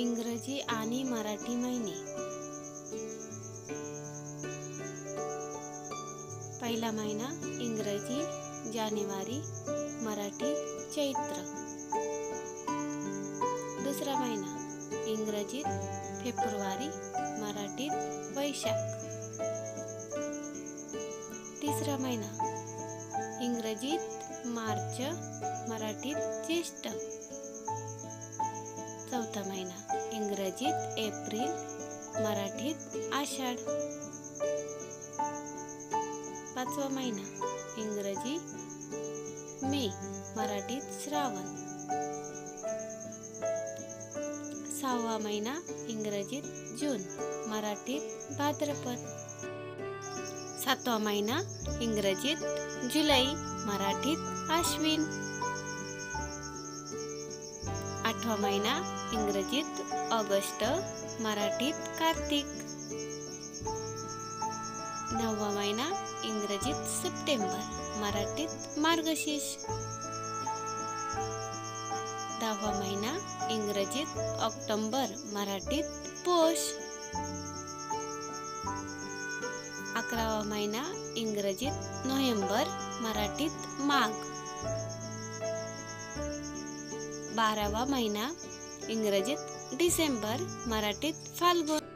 इंग्रजी आणि मराठी महिने. पहिला महिना इंग्रजी जानेवारी, मराठी चैत्र. दुसरा महिना इंग्रजीत फेब्रुवारी, मराठीत वैशाख. तिसरा महिना इंग्रजीत मार्च, मराठीत ज्येष्ठ. चौथा महिना इंग्रजीत एप्रिल, मराठीत आषाढ. पाचवा महिना इंग्रजी मे, मराठीत श्रावण. सहावा महिना इंग्रजीत जून, मराठीत भाद्रपद. सातवा महिना इंग्रजीत जुलै, मराठीत आश्विन. आठवा महिना इंग्रजीत ऑगस्ट, मराठीत कार्तिक. नववा महिना इंग्रजीत सप्टेंबर, मराठीत मार्गशीर्ष. दहावा महिना इंग्रजीत ऑक्टोबर, मराठीत पौष. अकरावा महिना इंग्रजीत नोव्हेंबर, मराठीत माघ. 12वा महिना इंग्रजीत डिसेंबर, मराठीत फाल्गुन.